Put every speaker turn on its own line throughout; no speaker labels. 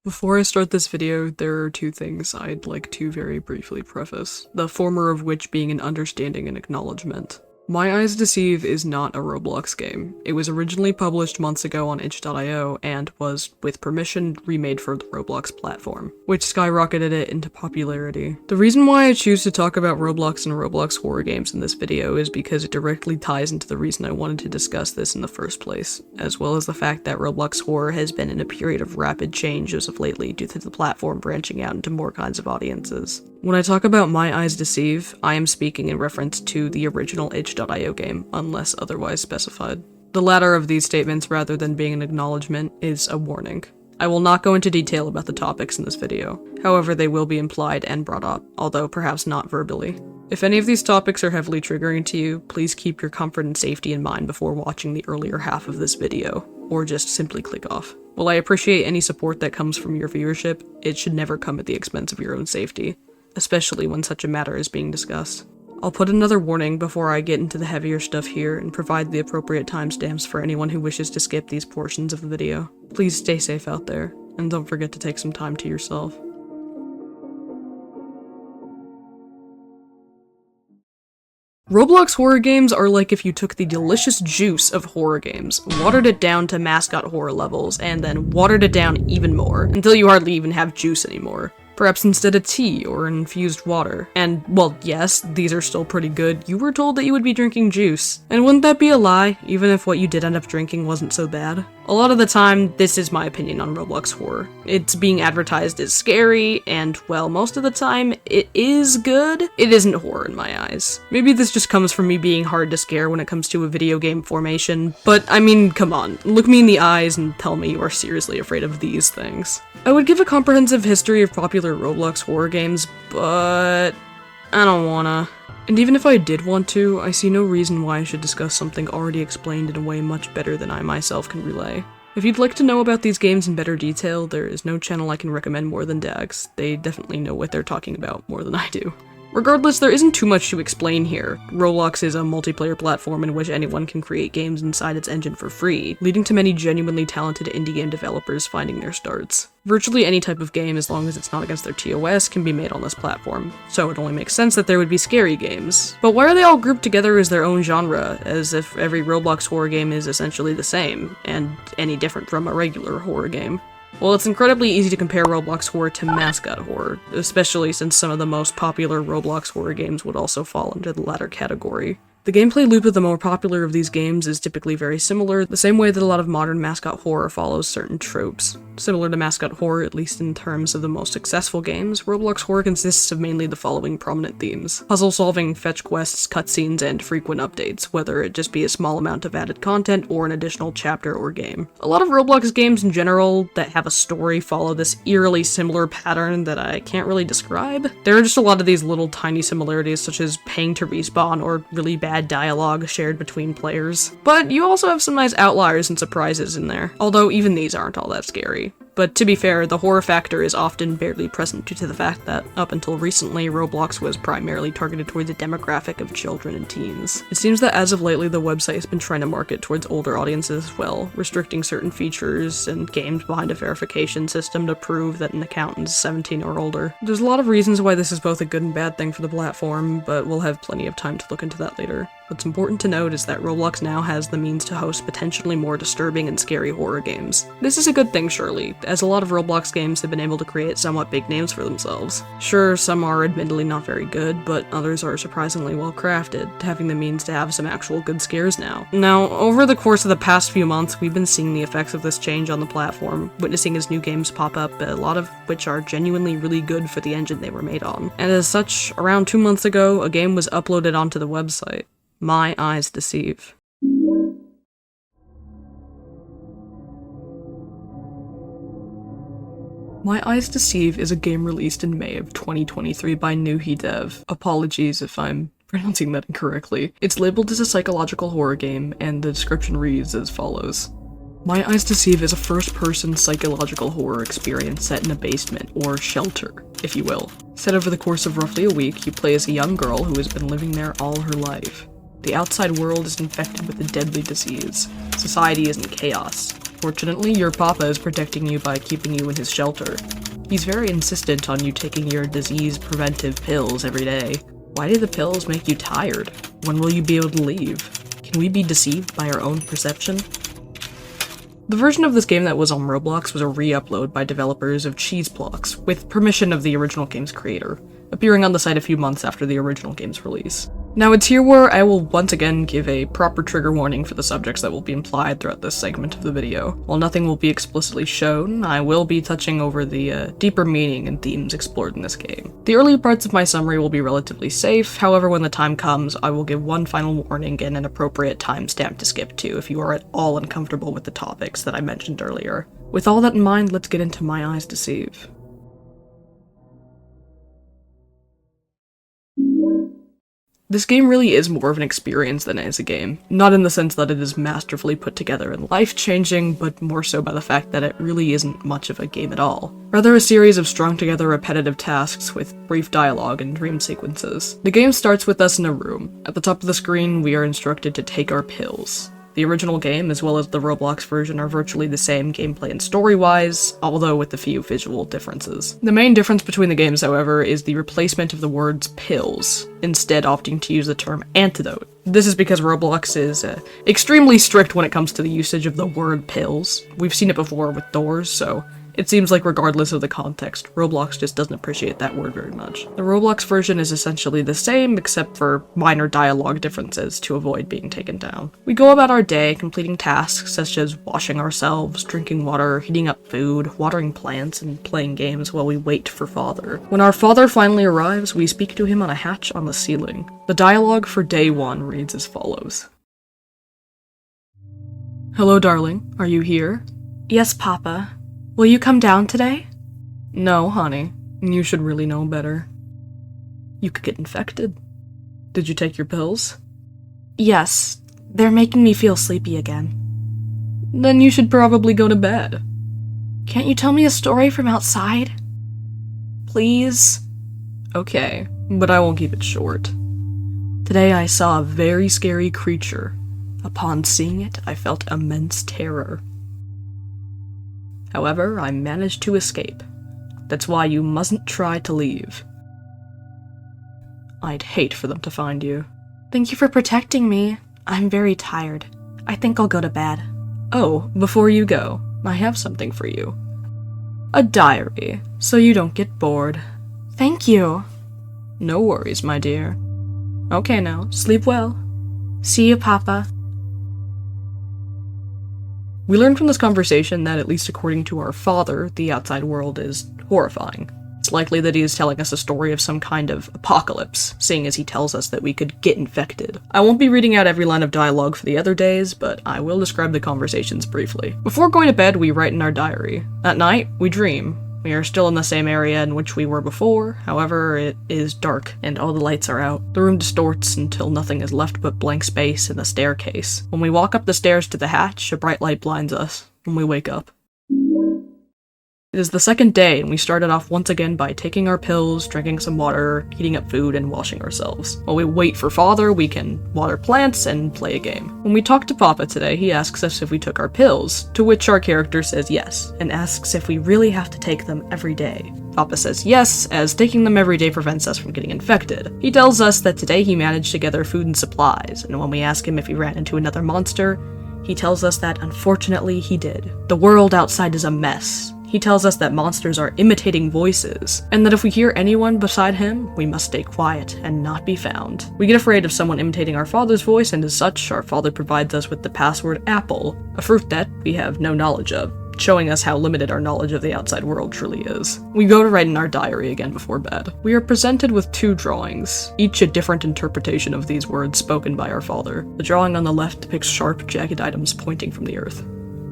Before I start this video, there are two things I'd like to very briefly preface, the former of which being an understanding and acknowledgement. My Eyes Deceive is not a Roblox game. It was originally published months ago on itch.io and was, with permission, remade for the Roblox platform, which skyrocketed it into popularity. The reason why I choose to talk about Roblox and Roblox horror games in this video is because it directly ties into the reason I wanted to discuss this in the first place, as well as the fact that Roblox horror has been in a period of rapid change as of lately due to the platform branching out into more kinds of audiences. When I talk about My Eyes Deceive, I am speaking in reference to the original itch.io game, unless otherwise specified. The latter of these statements, rather than being an acknowledgement, is a warning. I will not go into detail about the topics in this video, however they will be implied and brought up, although perhaps not verbally. If any of these topics are heavily triggering to you, please keep your comfort and safety in mind before watching the earlier half of this video, or just simply click off. While I appreciate any support that comes from your viewership, it should never come at the expense of your own safety, especially when such a matter is being discussed. I'll put another warning before I get into the heavier stuff here and provide the appropriate timestamps for anyone who wishes to skip these portions of the video. Please stay safe out there, and don't forget to take some time to yourself. Roblox horror games are like if you took the delicious juice of horror games, watered it down to mascot horror levels, and then watered it down even more, until you hardly even have juice anymore. Perhaps instead of tea or infused water. And, well, yes, these are still pretty good. You were told that you would be drinking juice. And wouldn't that be a lie, even if what you did end up drinking wasn't so bad? A lot of the time, this is my opinion on Roblox horror. It's being advertised as scary, and, well, most of the time, it is good. It isn't horror in my eyes. Maybe this just comes from me being hard to scare when it comes to a video game formation, but I mean, come on, look me in the eyes and tell me you are seriously afraid of these things. I would give a comprehensive history of popular Roblox horror games, but I don't wanna. And even if I did want to, I see no reason why I should discuss something already explained in a way much better than I myself can relay. If you'd like to know about these games in better detail, there is no channel I can recommend more than Dax. They definitely know what they're talking about more than I do. Regardless, there isn't too much to explain here. Roblox is a multiplayer platform in which anyone can create games inside its engine for free, leading to many genuinely talented indie game developers finding their starts. Virtually any type of game, as long as it's not against their TOS, can be made on this platform, so it only makes sense that there would be scary games. But why are they all grouped together as their own genre, as if every Roblox horror game is essentially the same, and any different from a regular horror game? Well, it's incredibly easy to compare Roblox horror to mascot horror, especially since some of the most popular Roblox horror games would also fall into the latter category. The gameplay loop of the more popular of these games is typically very similar, the same way that a lot of modern mascot horror follows certain tropes. Similar to mascot horror, at least in terms of the most successful games, Roblox horror consists of mainly the following prominent themes: puzzle solving, fetch quests, cutscenes, and frequent updates, whether it just be a small amount of added content or an additional chapter or game. A lot of Roblox games in general that have a story follow this eerily similar pattern that I can't really describe. There are just a lot of these little tiny similarities, such as paying to respawn or really bad dialogue shared between players. But you also have some nice outliers and surprises in there, although even these aren't all that scary. But to be fair, the horror factor is often barely present due to the fact that, up until recently, Roblox was primarily targeted toward the demographic of children and teens. It seems that as of lately, the website has been trying to market towards older audiences as well, restricting certain features and games behind a verification system to prove that an account is 17 or older. There's a lot of reasons why this is both a good and bad thing for the platform, but we'll have plenty of time to look into that later. What's important to note is that Roblox now has the means to host potentially more disturbing and scary horror games. This is a good thing, surely, as a lot of Roblox games have been able to create somewhat big names for themselves. Sure, some are admittedly not very good, but others are surprisingly well crafted, having the means to have some actual good scares now. Now, over the course of the past few months, we've been seeing the effects of this change on the platform, witnessing as new games pop up, a lot of which are genuinely really good for the engine they were made on. And as such, around 2 months ago, a game was uploaded onto the website. My Eyes Deceive. My Eyes Deceive is a game released in May of 2023 by Nuhi Dev. Apologies if I'm pronouncing that incorrectly. It's labeled as a psychological horror game, and the description reads as follows. My Eyes Deceive is a first-person psychological horror experience set in a basement, or shelter, if you will. Set over the course of roughly a week, you play as a young girl who has been living there all her life. The outside world is infected with a deadly disease. Society is in chaos. Fortunately, your papa is protecting you by keeping you in his shelter. He's very insistent on you taking your disease preventive pills every day. Why do the pills make you tired? When will you be able to leave? Can we be deceived by our own perception? The version of this game that was on Roblox was a re-upload by developers of Cheeseblocks, with permission of the original game's creator, appearing on the site a few months after the original game's release. Now it's here where I will once again give a proper trigger warning for the subjects that will be implied throughout this segment of the video. While nothing will be explicitly shown, I will be touching over the deeper meaning and themes explored in this game. The early parts of my summary will be relatively safe, however when the time comes, I will give one final warning and an appropriate timestamp to skip to if you are at all uncomfortable with the topics that I mentioned earlier. With all that in mind, let's get into My Eyes Deceive. This game really is more of an experience than it is a game. Not in the sense that it is masterfully put together and life-changing, but more so by the fact that it really isn't much of a game at all. Rather a series of strung-together repetitive tasks with brief dialogue and dream sequences. The game starts with us in a room. At the top of the screen, we are instructed to take our pills. The original game, as well as the Roblox version, are virtually the same gameplay and story-wise, although with a few visual differences. The main difference between the games, however, is the replacement of the words pills, instead opting to use the term antidote. This is because Roblox is extremely strict when it comes to the usage of the word pills. We've seen it before with doors, so it seems like regardless of the context, Roblox just doesn't appreciate that word very much. The Roblox version is essentially the same, except for minor dialogue differences to avoid being taken down. We go about our day completing tasks such as washing ourselves, drinking water, heating up food, watering plants, and playing games while we wait for father. When our father finally arrives, we speak to him on a hatch on the ceiling. The dialogue for day 1 reads as follows. Hello, darling. Are you here?
Yes, Papa. Will you come down today?
No, honey. You should really know better. You could get infected. Did you take your pills?
Yes. They're making me feel sleepy again.
Then you should probably go to bed.
Can't you tell me a story from outside? Please?
Okay, but I won't keep it short. Today I saw a very scary creature. Upon seeing it, I felt immense terror. However, I managed to escape. That's why you mustn't try to leave. I'd hate for them to find you.
Thank you for protecting me. I'm very tired. I think I'll go to bed.
Oh, before you go, I have something for you. A diary, so you don't get bored.
Thank you.
No worries, my dear. Okay now, sleep well.
See you, Papa.
We learned from this conversation that, at least according to our father, the outside world is horrifying. It's likely that he is telling us a story of some kind of apocalypse, seeing as he tells us that we could get infected. I won't be reading out every line of dialogue for the other days, but I will describe the conversations briefly. Before going to bed, we write in our diary. At night, we dream. We are still in the same area in which we were before, however, it is dark and all the lights are out. The room distorts until nothing is left but blank space and the staircase. When we walk up the stairs to the hatch, a bright light blinds us, and we wake up. It is the second day, and we started off once again by taking our pills, drinking some water, heating up food, and washing ourselves. While we wait for father, we can water plants and play a game. When we talk to Papa today, he asks us if we took our pills, to which our character says yes, and asks if we really have to take them every day. Papa says yes, as taking them every day prevents us from getting infected. He tells us that today he managed to gather food and supplies, and when we ask him if he ran into another monster, he tells us that unfortunately he did. The world outside is a mess. He tells us that monsters are imitating voices, and that if we hear anyone beside him, we must stay quiet and not be found. We get afraid of someone imitating our father's voice, and as such, our father provides us with the password apple, a fruit that we have no knowledge of, showing us how limited our knowledge of the outside world truly is. We go to write in our diary again before bed. We are presented with 2 drawings, each a different interpretation of these words spoken by our father. The drawing on the left depicts sharp, jagged items pointing from the earth.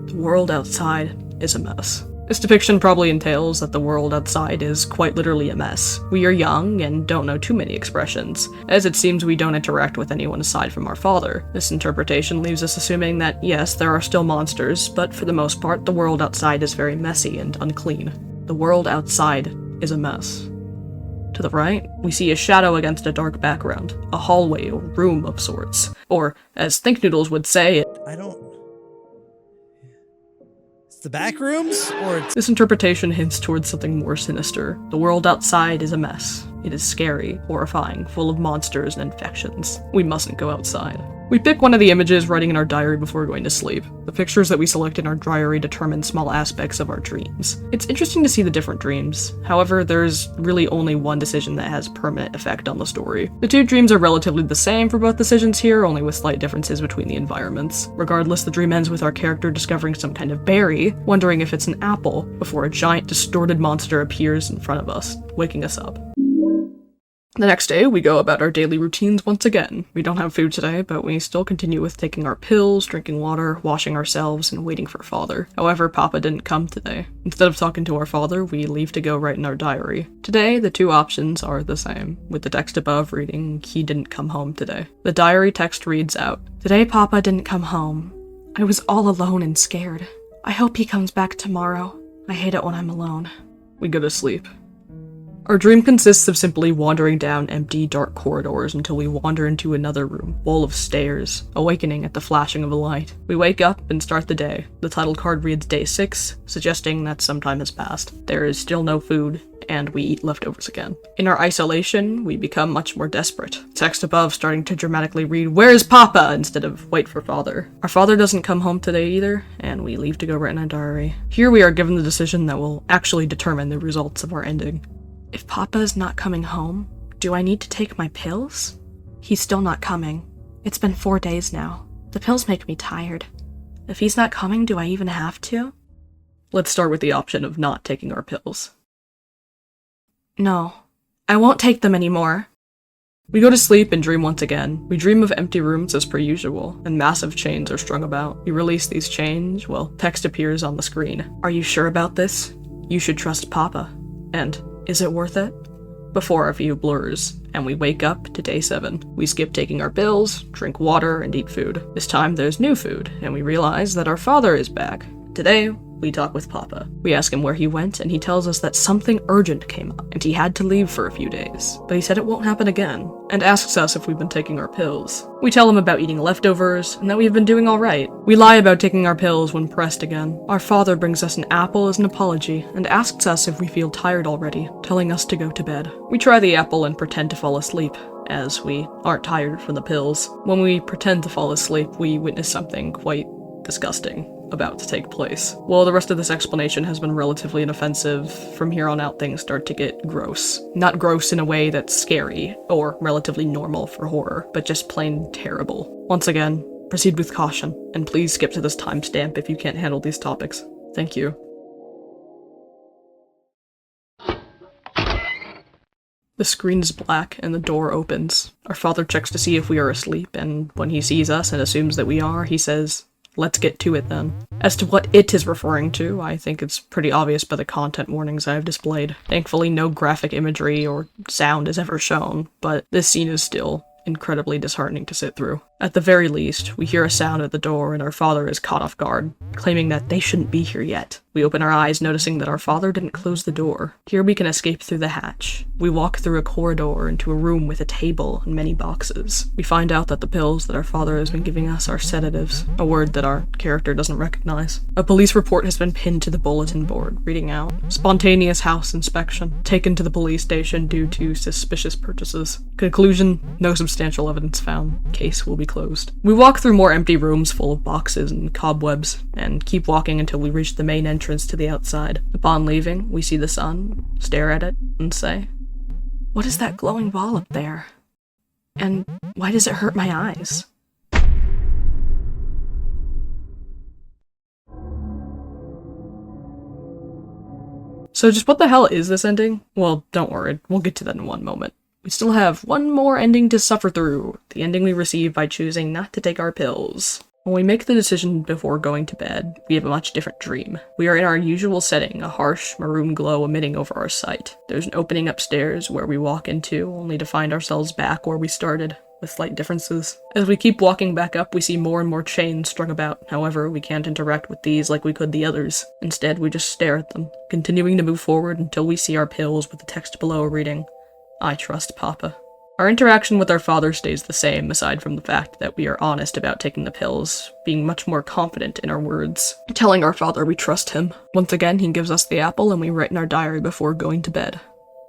The world outside is a mess. This depiction probably entails that the world outside is quite literally a mess. We are young and don't know too many expressions, as it seems we don't interact with anyone aside from our father. This interpretation leaves us assuming that yes, there are still monsters, but for the most part, the world outside is very messy and unclean. The world outside is a mess. To the right, we see a shadow against a dark background, a hallway or room of sorts. Or, as Think Noodles would say,
the back rooms? Or it's
This interpretation hints towards something more sinister. The world outside is a mess. It is scary, horrifying, full of monsters and infections. We mustn't go outside. We pick one of the images writing in our diary before going to sleep. The pictures that we select in our diary determine small aspects of our dreams. It's interesting to see the different dreams. However, there's really only one decision that has permanent effect on the story. The two dreams are relatively the same for both decisions here, only with slight differences between the environments. Regardless, the dream ends with our character discovering some kind of berry, wondering if it's an apple, before a giant distorted monster appears in front of us, waking us up. The next day, we go about our daily routines once again. We don't have food today, but we still continue with taking our pills, drinking water, washing ourselves, and waiting for Father. However, Papa didn't come today. Instead of talking to our father, we leave to go write in our diary. Today, the two options are the same, with the text above reading, "He didn't come home today." The diary text reads out, "Today Papa didn't come home. I was all alone and scared. I hope he comes back tomorrow. I hate it when I'm alone." We go to sleep. Our dream consists of simply wandering down empty, dark corridors until we wander into another room, full of stairs, awakening at the flashing of a light. We wake up and start the day. The title card reads Day 6, suggesting that some time has passed. There is still no food, and we eat leftovers again. In our isolation, we become much more desperate. Text above starting to dramatically read, "Where's Papa?" instead of "Wait for Father." Our father doesn't come home today either, and we leave to go write in our diary. Here we are given the decision that will actually determine the results of our ending. If Papa is not coming home, do I need to take my pills? He's still not coming. It's been 4 days now. The pills make me tired. If he's not coming, do I even have to? Let's start with the option of not taking our pills. No, I won't take them anymore. We go to sleep and dream once again. We dream of empty rooms as per usual, and massive chains are strung about. We release these chains, well, text appears on the screen. "Are you sure about this? You should trust Papa." And, "Is it worth it?" Before our view blurs, and we wake up to day 7. We skip taking our pills, drink water, and eat food. This time there's new food, and we realize that our father is back. Today, we talk with Papa. We ask him where he went, and he tells us that something urgent came up, and he had to leave for a few days. But he said it won't happen again, and asks us if we've been taking our pills. We tell him about eating leftovers, and that we've been doing alright. We lie about taking our pills when pressed again. Our father brings us an apple as an apology, and asks us if we feel tired already, telling us to go to bed. We try the apple and pretend to fall asleep, as we aren't tired from the pills. When we pretend to fall asleep, we witness something quite disgusting about to take place. While the rest of this explanation has been relatively inoffensive, from here on out things start to get gross. Not gross in a way that's scary, or relatively normal for horror, but just plain terrible. Once again, proceed with caution, and please skip to this timestamp if you can't handle these topics. Thank you. The screen is black, and the door opens. Our father checks to see if we are asleep, and when he sees us and assumes that we are, he says, "Let's get to it then." As to what it is referring to, I think it's pretty obvious by the content warnings I have displayed. Thankfully, no graphic imagery or sound is ever shown, but this scene is still incredibly disheartening to sit through. At the very least, we hear a sound at the door and our father is caught off guard, claiming that they shouldn't be here yet. We open our eyes, noticing that our father didn't close the door. Here we can escape through the hatch. We walk through a corridor into a room with a table and many boxes. We find out that the pills that our father has been giving us are sedatives, a word that our character doesn't recognize. A police report has been pinned to the bulletin board, reading out, "Spontaneous house inspection. Taken to the police station due to suspicious purchases. Conclusion, no substantial evidence found. Case will be closed." We walk through more empty rooms full of boxes and cobwebs, and keep walking until we reach the main entrance to the outside. Upon leaving, we see the sun, stare at it, and say, "What is that glowing ball up there? And why does it hurt my eyes?" So just what the hell is this ending? Well, don't worry, we'll get to that in one moment. We still have one more ending to suffer through, the ending we receive by choosing not to take our pills. When we make the decision before going to bed, we have a much different dream. We are in our usual setting, a harsh maroon glow emitting over our sight. There's an opening upstairs where we walk into, only to find ourselves back where we started, with slight differences. As we keep walking back up, we see more and more chains strung about. However, we can't interact with these like we could the others. Instead, we just stare at them, continuing to move forward until we see our pills with the text below reading, "I trust Papa." Our interaction with our father stays the same, aside from the fact that we are honest about taking the pills, being much more confident in our words. Telling our father we trust him. Once again, he gives us the apple and we write in our diary before going to bed.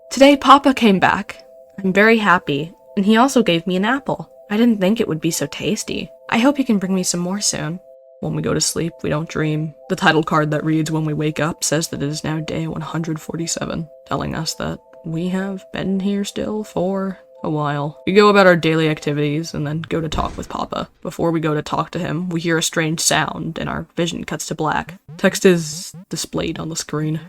Today, Papa came back. I'm very happy, and he also gave me an apple. I didn't think it would be so tasty. I hope you can bring me some more soon.
When we go to sleep, we don't dream. The title card that reads when we wake up says that it is now day 147, telling us that we have been here still for a while. We go about our daily activities and then go to talk with Papa. Before we go to talk to him, we hear a strange sound and our vision cuts to black. Text is displayed on the screen.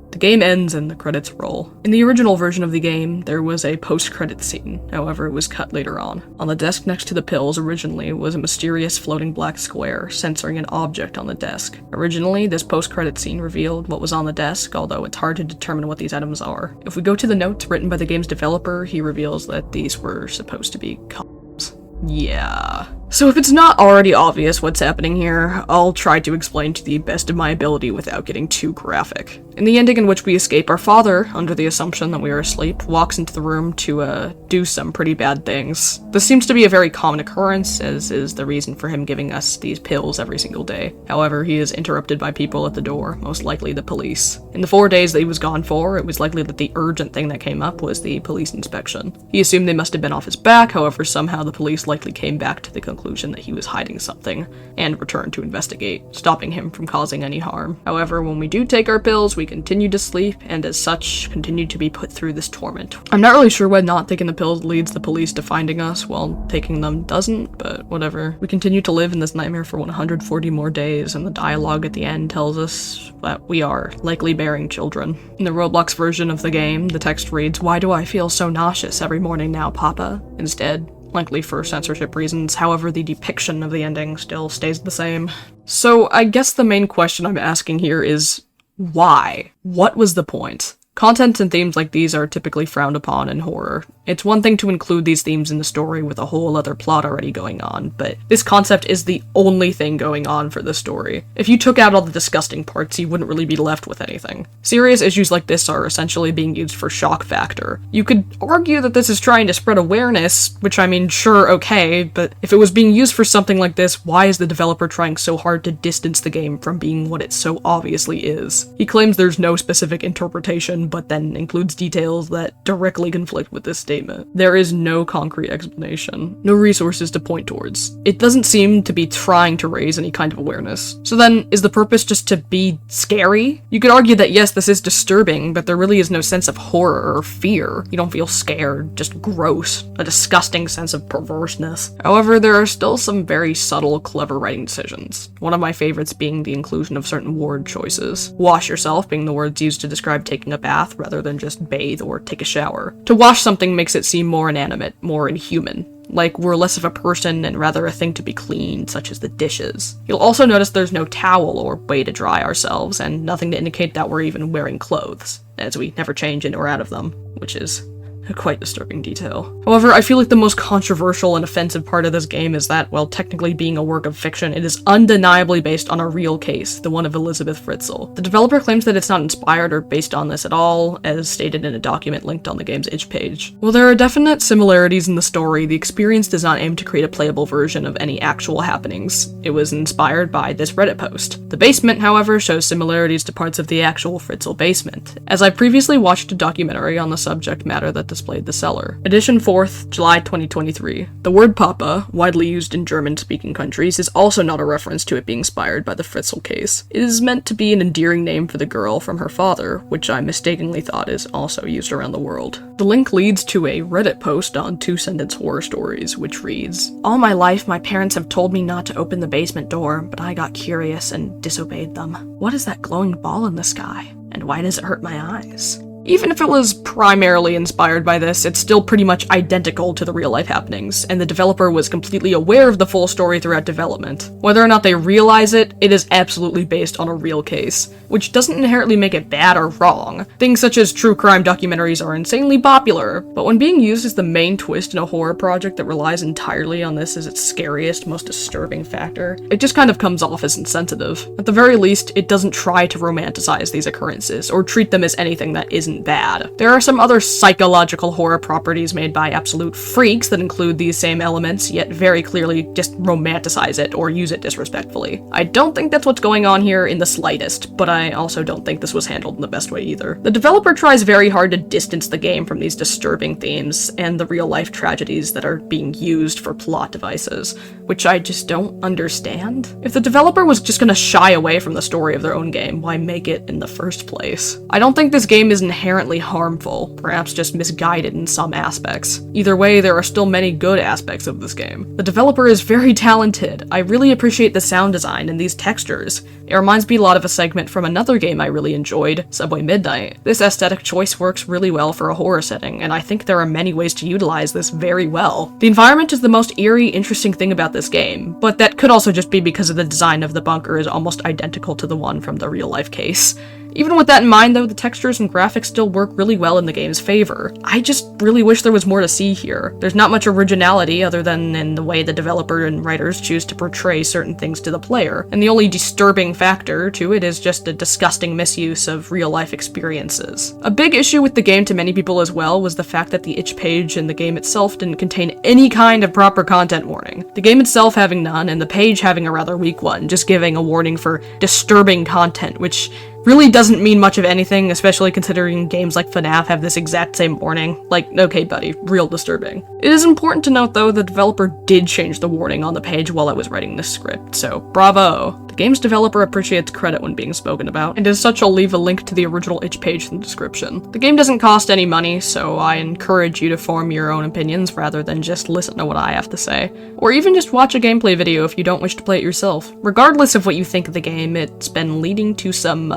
The game ends and the credits roll. In the original version of the game, there was a post-credit scene, however it was cut later on. On the desk next to the pills originally was a mysterious floating black square, censoring an object on the desk. Originally, this post-credit scene revealed what was on the desk, although it's hard to determine what these items are. If we go to the notes written by the game's developer, he reveals that these were supposed to be condoms. Yeah. So if it's not already obvious what's happening here, I'll try to explain to the best of my ability without getting too graphic. In the ending in which we escape, our father, under the assumption that we are asleep, walks into the room to, do some pretty bad things. This seems to be a very common occurrence, as is the reason for him giving us these pills every single day. However, he is interrupted by people at the door, most likely the police. In the 4 days that he was gone for, it was likely that the urgent thing that came up was the police inspection. He assumed they must have been off his back, however somehow the police likely came back to the conclusion that he was hiding something, and returned to investigate, stopping him from causing any harm. However, when we do take our pills, we continue to sleep, and as such, continue to be put through this torment. I'm not really sure why not taking the pills leads the police to finding us, while taking them doesn't, but whatever. We continue to live in this nightmare for 140 more days, and the dialogue at the end tells us that we are likely bearing children. In the Roblox version of the game, the text reads, "Why do I feel so nauseous every morning now, Papa?" Instead, likely for censorship reasons, however the depiction of the ending still stays the same. So I guess the main question I'm asking here is, why? What was the point? Content and themes like these are typically frowned upon in horror. It's one thing to include these themes in the story with a whole other plot already going on, but this concept is the only thing going on for the story. If you took out all the disgusting parts, you wouldn't really be left with anything. Serious issues like this are essentially being used for shock factor. You could argue that this is trying to spread awareness, which I mean, sure, okay, but if it was being used for something like this, why is the developer trying so hard to distance the game from being what it so obviously is? He claims there's no specific interpretation, but then includes details that directly conflict with this statement. There is no concrete explanation, no resources to point towards. It doesn't seem to be trying to raise any kind of awareness. So then, is the purpose just to be scary? You could argue that yes, this is disturbing, but there really is no sense of horror or fear. You don't feel scared, just gross, a disgusting sense of perverseness. However, there are still some very subtle, clever writing decisions. One of my favorites being the inclusion of certain word choices. Wash yourself being the words used to describe taking a bath rather than just bathe or take a shower. To wash something makes it seem more inanimate, more inhuman. Like we're less of a person and rather a thing to be cleaned, such as the dishes. You'll also notice there's no towel or way to dry ourselves, and nothing to indicate that we're even wearing clothes, as we never change in or out of them, which is a quite disturbing detail. However, I feel like the most controversial and offensive part of this game is that, while technically being a work of fiction, it is undeniably based on a real case, the one of Elizabeth Fritzl. The developer claims that it's not inspired or based on this at all, as stated in a document linked on the game's itch page. While there are definite similarities in the story, the experience does not aim to create a playable version of any actual happenings. It was inspired by this Reddit post. The basement, however, shows similarities to parts of the actual Fritzl basement, as I previously watched a documentary on the subject matter that displayed the cellar. Edition 4th, July 2023. The word Papa, widely used in German-speaking countries, is also not a reference to it being inspired by the Fritzl case. It is meant to be an endearing name for the girl from her father, which I mistakenly thought is also used around the world. The link leads to a Reddit post on 2-sentence horror stories, which reads, "All my life, my parents have told me not to open the basement door, but I got curious and disobeyed them. What is that glowing ball in the sky? And why does it hurt my eyes? Even if it was primarily inspired by this, it's still pretty much identical to the real-life happenings, and the developer was completely aware of the full story throughout development. Whether or not they realize it, it is absolutely based on a real case, which doesn't inherently make it bad or wrong. Things such as true crime documentaries are insanely popular, but when being used as the main twist in a horror project that relies entirely on this as its scariest, most disturbing factor, it just kind of comes off as insensitive. At the very least, it doesn't try to romanticize these occurrences, or treat them as anything that isn't bad. There are some other psychological horror properties made by absolute freaks that include these same elements, yet very clearly just romanticize it or use it disrespectfully. I don't think that's what's going on here in the slightest, but I also don't think this was handled in the best way either. The developer tries very hard to distance the game from these disturbing themes and the real-life tragedies that are being used for plot devices, which I just don't understand. If the developer was just gonna shy away from the story of their own game, why make it in the first place? I don't think this game is inherently harmful, perhaps just misguided in some aspects. Either way, there are still many good aspects of this game. The developer is very talented. I really appreciate the sound design and these textures. It reminds me a lot of a segment from another game I really enjoyed, Subway Midnight. This aesthetic choice works really well for a horror setting, and I think there are many ways to utilize this very well. The environment is the most eerie, interesting thing about this game, but that could also just be because of the design of the bunker is almost identical to the one from the real-life case. Even with that in mind, though, the textures and graphics still work really well in the game's favor. I just really wish there was more to see here. There's not much originality other than in the way the developer and writers choose to portray certain things to the player, and the only disturbing factor to it is just a disgusting misuse of real-life experiences. A big issue with the game to many people as well was the fact that the itch page in the game itself didn't contain any kind of proper content warning. The game itself having none, and the page having a rather weak one, just giving a warning for disturbing content, which really doesn't mean much of anything, especially considering games like FNAF have this exact same warning. Like, okay buddy, real disturbing. It is important to note though, the developer did change the warning on the page while I was writing this script, so bravo. The game's developer appreciates credit when being spoken about, and as such I'll leave a link to the original itch page in the description. The game doesn't cost any money, so I encourage you to form your own opinions rather than just listen to what I have to say. Or even just watch a gameplay video if you don't wish to play it yourself. Regardless of what you think of the game, it's been leading to some,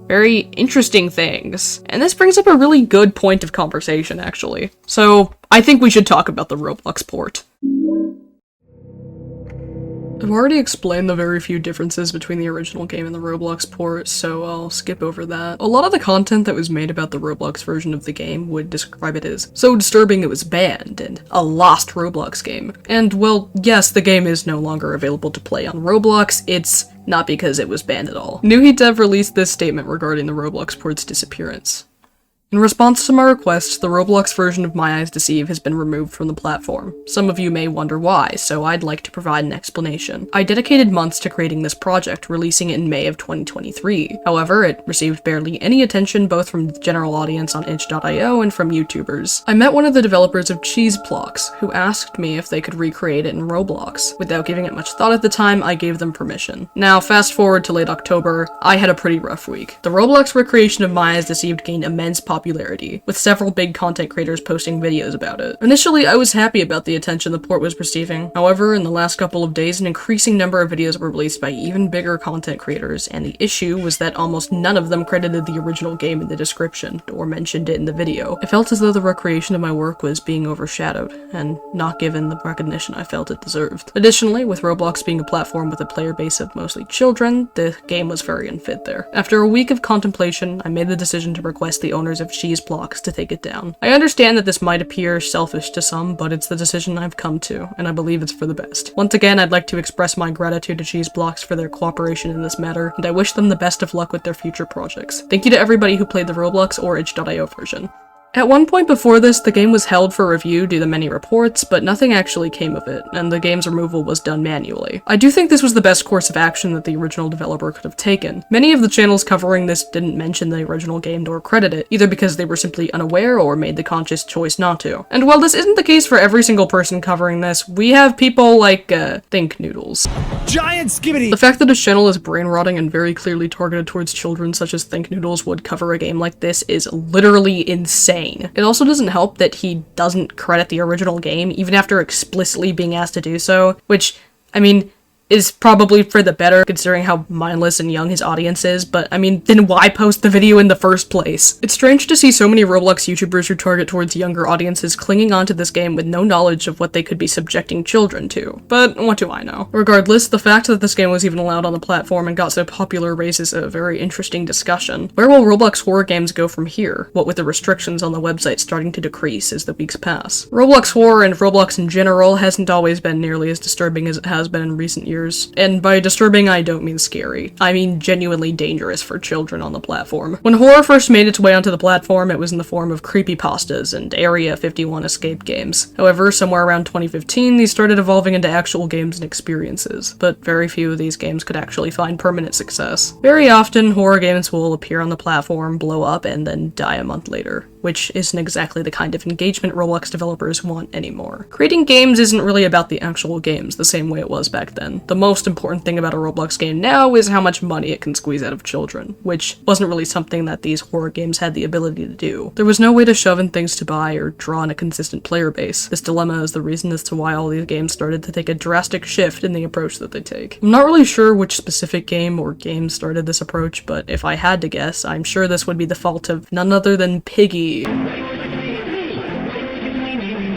very interesting things. And this brings up a really good point of conversation, actually. So, I think we should talk about the Roblox port. I've already explained the very few differences between the original game and the Roblox port, so I'll skip over that. A lot of the content that was made about the Roblox version of the game would describe it as so disturbing it was banned, and a lost Roblox game. And, well, yes, the game is no longer available to play on Roblox, it's not because it was banned at all. New Heat Dev released this statement regarding the Roblox port's disappearance. In response to my request, the Roblox version of My Eyes Deceive has been removed from the platform. Some of you may wonder why, so I'd like to provide an explanation. I dedicated months to creating this project, releasing it in May of 2023. However, it received barely any attention both from the general audience on itch.io and from YouTubers. I met one of the developers of Cheese Blocks, who asked me if they could recreate it in Roblox. Without giving it much thought at the time, I gave them permission. Now, fast forward to late October, I had a pretty rough week. The Roblox recreation of My Eyes Deceived gained immense popularity, with several big content creators posting videos about it. Initially, I was happy about the attention the port was receiving. However, in the last couple of days, an increasing number of videos were released by even bigger content creators, and the issue was that almost none of them credited the original game in the description, or mentioned it in the video. It felt as though the recreation of my work was being overshadowed, and not given the recognition I felt it deserved. Additionally, with Roblox being a platform with a player base of mostly children, the game was very unfit there. After a week of contemplation, I made the decision to request the owners of Cheese Blocks to take it down. I understand that this might appear selfish to some, but it's the decision I've come to, and I believe it's for the best. Once again, I'd like to express my gratitude to Cheese Blocks for their cooperation in this matter, and I wish them the best of luck with their future projects. Thank you to everybody who played the Roblox or itch.io version. At one point before this, the game was held for review due to many reports, but nothing actually came of it, and the game's removal was done manually. I do think this was the best course of action that the original developer could have taken. Many of the channels covering this didn't mention the original game nor credit it, either because they were simply unaware or made the conscious choice not to. And while this isn't the case for every single person covering this, we have people like, Think Noodles.
Giant skibbity!
The fact that his channel is brain-rotting and very clearly targeted towards children such as Think Noodles would cover a game like this is literally insane. It also doesn't help that he doesn't credit the original game, even after explicitly being asked to do so, which, I mean, is probably for the better, considering how mindless and young his audience is, but I mean, then why post the video in the first place? It's strange to see so many Roblox YouTubers who target towards younger audiences clinging onto this game with no knowledge of what they could be subjecting children to. But what do I know? Regardless, the fact that this game was even allowed on the platform and got so popular raises a very interesting discussion. Where will Roblox horror games go from here? What with the restrictions on the website starting to decrease as the weeks pass? Roblox horror and Roblox in general hasn't always been nearly as disturbing as it has been in recent years. And by disturbing, I don't mean scary. I mean genuinely dangerous for children on the platform. When horror first made its way onto the platform, it was in the form of creepypastas and Area 51 escape games. However, somewhere around 2015, these started evolving into actual games and experiences, but very few of these games could actually find permanent success. Very often, horror games will appear on the platform, blow up, and then die a month later, which isn't exactly the kind of engagement Roblox developers want anymore. Creating games isn't really about the actual games the same way it was back then. The most important thing about a Roblox game now is how much money it can squeeze out of children, which wasn't really something that these horror games had the ability to do. There was no way to shove in things to buy or draw on a consistent player base. This dilemma is the reason as to why all these games started to take a drastic shift in the approach that they take. I'm not really sure which specific game or games started this approach, but if I had to guess, I'm sure this would be the fault of none other than Piggy.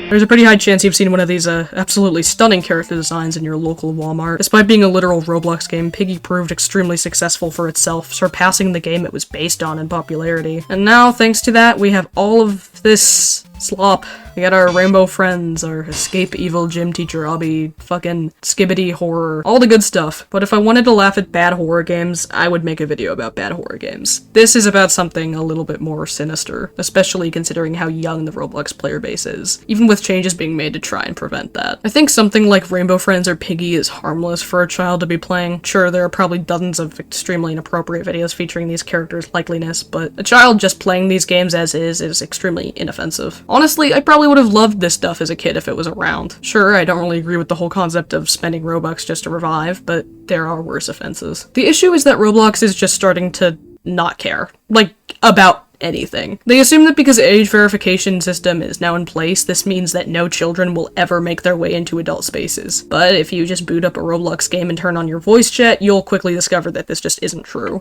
There's a pretty high chance you've seen one of these absolutely stunning character designs in your local Walmart. Despite being a literal Roblox game, Piggy proved extremely successful for itself, surpassing the game it was based on in popularity. And now, thanks to that, we have all of this slop. We got our rainbow friends, our escape evil gym teacher obby, fucking skibbity horror, all the good stuff. But if I wanted to laugh at bad horror games, I would make a video about bad horror games. This is about something a little bit more sinister, especially considering how young the Roblox player base is, even with changes being made to try and prevent that. I think something like Rainbow Friends or Piggy is harmless for a child to be playing. Sure, there are probably dozens of extremely inappropriate videos featuring these characters' likeliness, but a child just playing these games as is extremely inoffensive. Honestly, I probably would have loved this stuff as a kid if it was around. Sure, I don't really agree with the whole concept of spending Robux just to revive, but there are worse offenses. The issue is that Roblox is just starting to not care. Like, about anything. They assume that because age verification system is now in place, this means that no children will ever make their way into adult spaces. But if you just boot up a Roblox game and turn on your voice chat, you'll quickly discover that this just isn't true.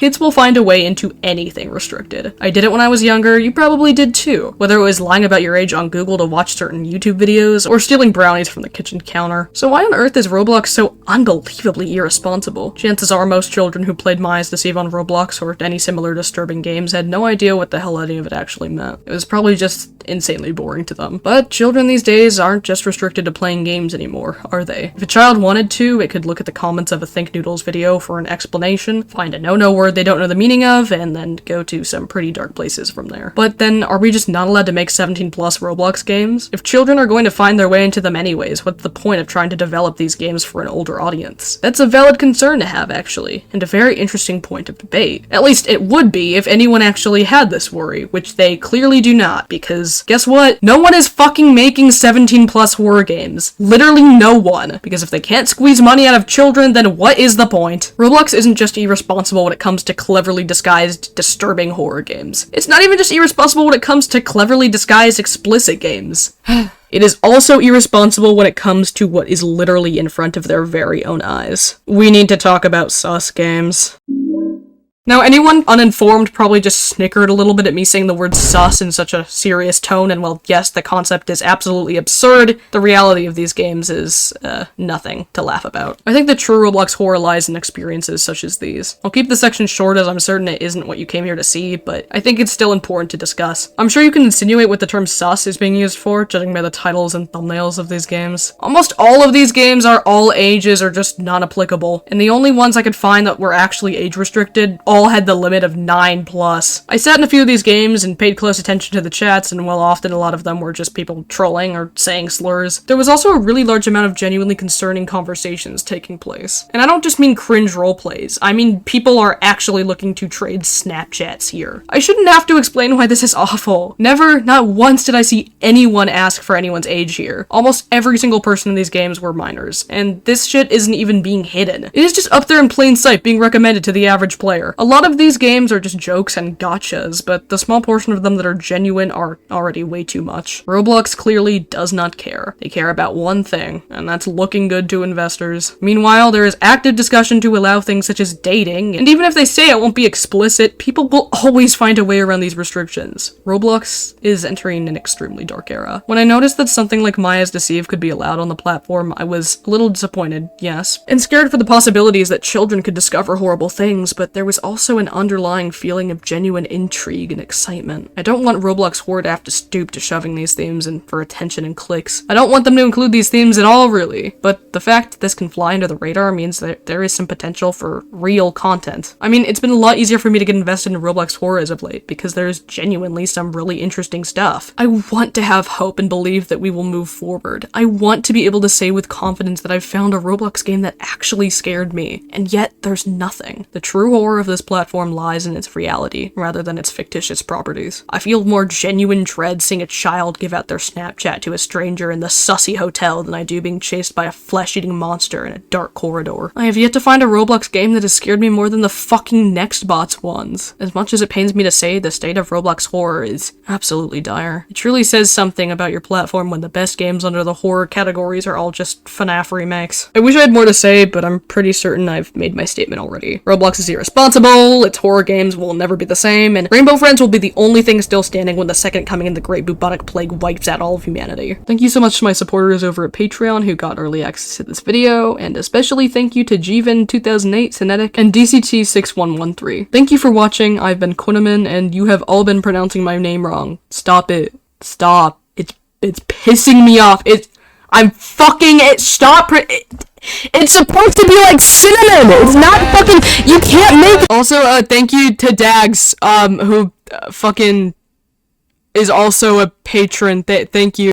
Kids will find a way into anything restricted. I did it when I was younger, you probably did too. Whether it was lying about your age on Google to watch certain YouTube videos, or stealing brownies from the kitchen counter. So why on earth is Roblox so unbelievably irresponsible? Chances are most children who played Deceive on Roblox or any similar disturbing games had no idea what the hell any of it actually meant. It was probably just insanely boring to them. But children these days aren't just restricted to playing games anymore, are they? If a child wanted to, it could look at the comments of a Think Noodles video for an explanation, find a no-no word they don't know the meaning of, and then go to some pretty dark places from there. But then, are we just not allowed to make 17+ Roblox games? If children are going to find their way into them anyways, what's the point of trying to develop these games for an older audience? That's a valid concern to have, actually, and a very interesting point of debate. At least it would be if anyone actually had this worry, which they clearly do not, because guess what? No one is fucking making 17+ horror games. Literally no one. Because if they can't squeeze money out of children, then what is the point? Roblox isn't just irresponsible when it comes to cleverly disguised, disturbing horror games. It's not even just irresponsible when it comes to cleverly disguised, explicit games. It is also irresponsible when it comes to what is literally in front of their very own eyes. We need to talk about sus games. Now, anyone uninformed probably just snickered a little bit at me saying the word sus in such a serious tone, and well, yes, the concept is absolutely absurd. The reality of these games is, nothing to laugh about. I think the true Roblox horror lies in experiences such as these. I'll keep the section short as I'm certain it isn't what you came here to see, but I think it's still important to discuss. I'm sure you can insinuate what the term sus is being used for, judging by the titles and thumbnails of these games. Almost all of these games are all ages or just non-applicable, and the only ones I could find that were actually age-restricted all had the limit of 9+. I sat in a few of these games and paid close attention to the chats, and while often a lot of them were just people trolling or saying slurs, there was also a really large amount of genuinely concerning conversations taking place. And I don't just mean cringe roleplays, I mean people are actually looking to trade Snapchats here. I shouldn't have to explain why this is awful. Never, not once did I see anyone ask for anyone's age here. Almost every single person in these games were minors, and this shit isn't even being hidden. It is just up there in plain sight being recommended to the average player. A lot of these games are just jokes and gotchas, but the small portion of them that are genuine are already way too much. Roblox clearly does not care. They care about one thing, and that's looking good to investors. Meanwhile, there is active discussion to allow things such as dating, and even if they say it won't be explicit, people will always find a way around these restrictions. Roblox is entering an extremely dark era. When I noticed that something like Maya's Deceive could be allowed on the platform, I was a little disappointed, yes, and scared for the possibilities that children could discover horrible things, but there was also an underlying feeling of genuine intrigue and excitement. I don't want Roblox Horror to have to stoop to shoving these themes in for attention and clicks. I don't want them to include these themes at all, really, but the fact that this can fly under the radar means that there is some potential for real content. I mean, it's been a lot easier for me to get invested in Roblox Horror as of late, because there's genuinely some really interesting stuff. I want to have hope and believe that we will move forward. I want to be able to say with confidence that I've found a Roblox game that actually scared me, and yet there's nothing. The true horror of this platform lies in its reality, rather than its fictitious properties. I feel more genuine dread seeing a child give out their Snapchat to a stranger in the sussy hotel than I do being chased by a flesh-eating monster in a dark corridor. I have yet to find a Roblox game that has scared me more than the fucking Nextbots ones. As much as it pains me to say, the state of Roblox Horror is absolutely dire. It truly says something about your platform when the best games under the horror categories are all just FNAF remakes. I wish I had more to say, but I'm pretty certain I've made my statement already. Roblox is irresponsible, its horror games will never be the same, and Rainbow Friends will be the only thing still standing when the second coming in the Great Bubonic Plague wipes out all of humanity. Thank you so much to my supporters over at Patreon who got early access to this video, and especially thank you to Jeevan2008, Cinetic, and DCT6113. Thank you for watching. I've been Quinnamon, and you have all been pronouncing my name wrong. Stop it. Stop. It's pissing me off. It's supposed to be like cinnamon! It's not fucking- you can't make- Also, thank you to Dags, who, fucking is also a patron. Thank you.